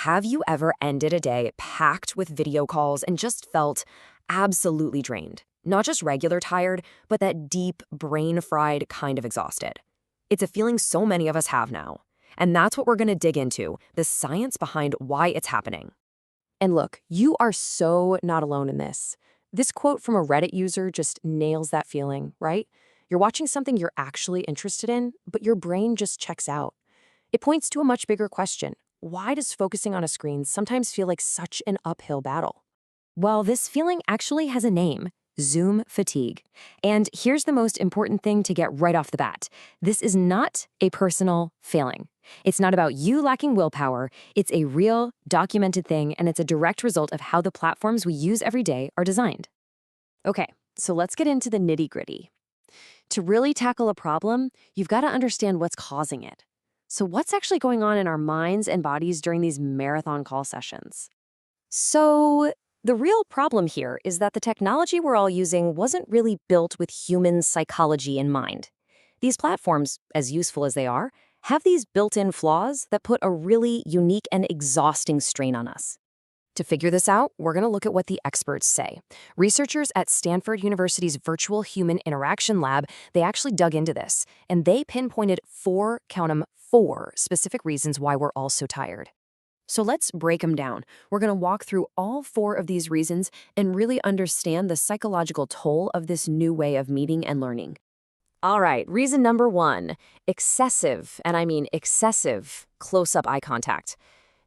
Have you ever ended a day packed with video calls and just felt absolutely drained? Not just regular tired, but that deep, brain-fried kind of exhausted. It's a feeling so many of us have now. And that's what we're going to dig into, the science behind why it's happening. And look, you are so not alone in this. This quote from a Reddit user just nails that feeling, right? You're watching something you're actually interested in, but your brain just checks out. It points to a much bigger question. Why does focusing on a screen sometimes feel like such an uphill battle? Well, this feeling actually has a name, Zoom fatigue. And here's the most important thing to get right off the bat. This is not a personal failing. It's not about you lacking willpower. It's a real, documented thing, and it's a direct result of how the platforms we use every day are designed. Okay, so let's get into the nitty-gritty. To really tackle a problem, you've got to understand what's causing it. So what's actually going on in our minds and bodies during these marathon call sessions? So the real problem here is that the technology we're all using wasn't really built with human psychology in mind. These platforms, as useful as they are, have these built-in flaws that put a really unique and exhausting strain on us. To figure this out, we're going to look at what the experts say. Researchers at Stanford University's Virtual Human Interaction Lab, they actually dug into this, and they pinpointed count 'em, four specific reasons why we're all so tired. So let's break them down. We're going to walk through all four of these reasons and really understand the psychological toll of this new way of meeting and learning. All right, reason number one, excessive, and I mean excessive, close-up eye contact.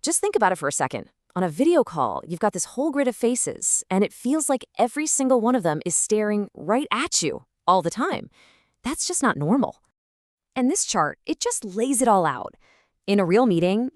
Just think about it for a second. On a video call, you've got this whole grid of faces, and it feels like every single one of them is staring right at you all the time. That's just not normal. And this chart, it just lays it all out. In a real meeting,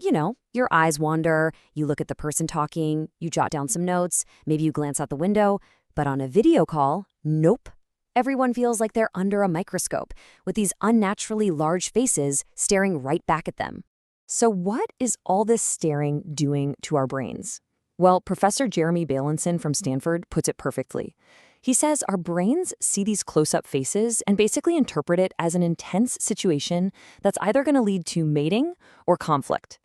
your eyes wander, you look at the person talking, you jot down some notes, maybe you glance out the window. But on a video call, nope. Everyone feels like they're under a microscope, with these unnaturally large faces staring right back at them. So what is all this staring doing to our brains? Well, Professor Jeremy Bailenson from Stanford puts it perfectly. He says our brains see these close-up faces and basically interpret it as an intense situation that's either going to lead to mating or conflict.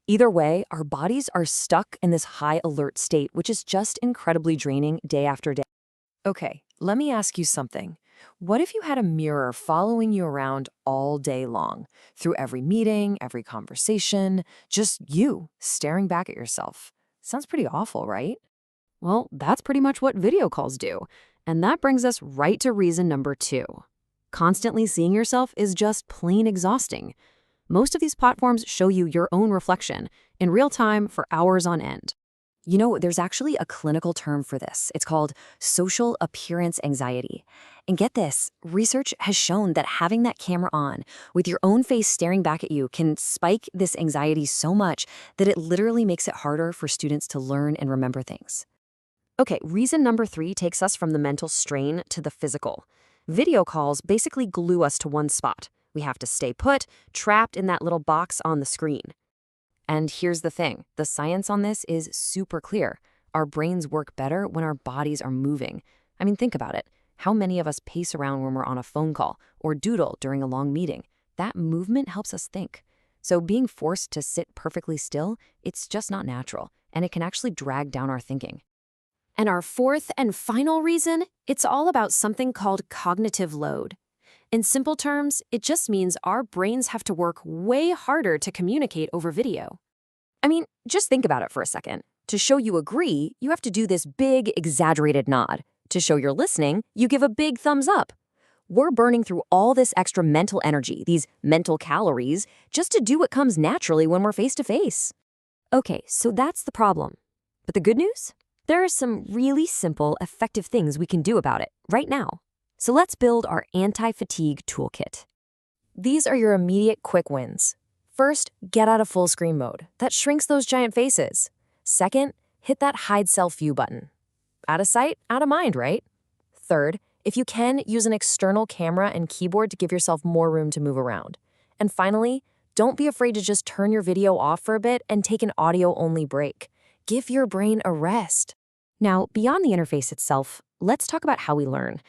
Either way, our bodies are stuck in this high alert state, which is just incredibly draining day after day. Okay, let me ask you something. What if you had a mirror following you around all day long, through every meeting, every conversation, just you staring back at yourself? Sounds pretty awful, right? Well, that's pretty much what video calls do. And that brings us right to reason number two. Constantly seeing yourself is just plain exhausting. Most of these platforms show you your own reflection in real time for hours on end. There's actually a clinical term for this. It's called social appearance anxiety. And get this, research has shown that having that camera on with your own face staring back at you can spike this anxiety so much that it literally makes it harder for students to learn and remember things. Okay, reason number three takes us from the mental strain to the physical. Video calls basically glue us to one spot. We have to stay put, trapped in that little box on the screen. And here's the thing, the science on this is super clear. Our brains work better when our bodies are moving. I mean, think about it. How many of us pace around when we're on a phone call or doodle during a long meeting? That movement helps us think. So being forced to sit perfectly still, it's just not natural, and it can actually drag down our thinking. And our fourth and final reason, it's all about something called cognitive load. In simple terms, it just means our brains have to work way harder to communicate over video. I mean, just think about it for a second. To show you agree, you have to do this big, exaggerated nod. To show you're listening, you give a big thumbs up. We're burning through all this extra mental energy, these mental calories, just to do what comes naturally when we're face to face. Okay, so that's the problem. But the good news? There are some really simple, effective things we can do about it right now. So let's build our anti-fatigue toolkit. These are your immediate quick wins. First, get out of full screen mode. That shrinks those giant faces. Second, hit that hide self-view button. Out of sight, out of mind, right? Third, if you can, use an external camera and keyboard to give yourself more room to move around. And finally, don't be afraid to just turn your video off for a bit and take an audio-only break. Give your brain a rest. Now, beyond the interface itself, let's talk about how we learn.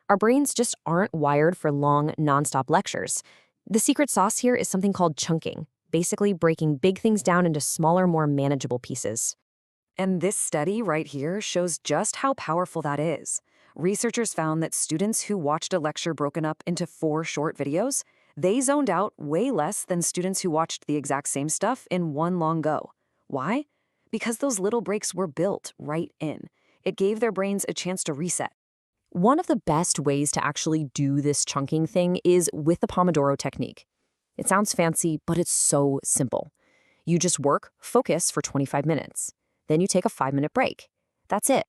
Our brains just aren't wired for long, nonstop lectures. The secret sauce here is something called chunking. basically breaking big things down into smaller, more manageable pieces. And this study right here shows just how powerful that is. Researchers found that students who watched a lecture broken up into 4 short videos, they zoned out way less than students who watched the exact same stuff in one long go. Why? Because those little breaks were built right in. It gave their brains a chance to reset. One of the best ways to actually do this chunking thing is with the Pomodoro technique. It sounds fancy, but it's so simple. You just work, focus for 25 minutes. Then you take a 5-minute break. That's it.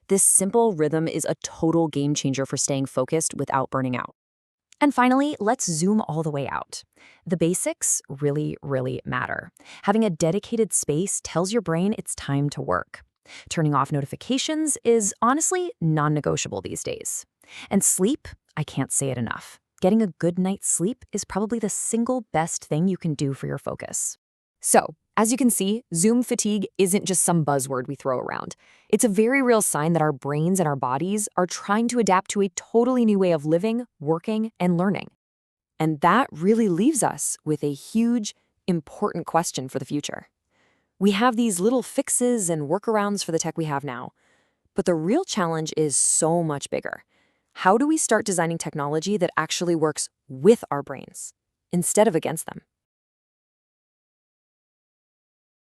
This simple rhythm is a total game changer for staying focused without burning out. And finally, let's zoom all the way out. The basics really, really matter. Having a dedicated space tells your brain it's time to work. Turning off notifications is honestly non-negotiable these days. And sleep, I can't say it enough. Getting a good night's sleep is probably the single best thing you can do for your focus. So, as you can see, Zoom fatigue isn't just some buzzword we throw around. It's a very real sign that our brains and our bodies are trying to adapt to a totally new way of living, working, and learning. And that really leaves us with a huge, important question for the future. We have these little fixes and workarounds for the tech we have now, but the real challenge is so much bigger. How do we start designing technology that actually works with our brains instead of against them?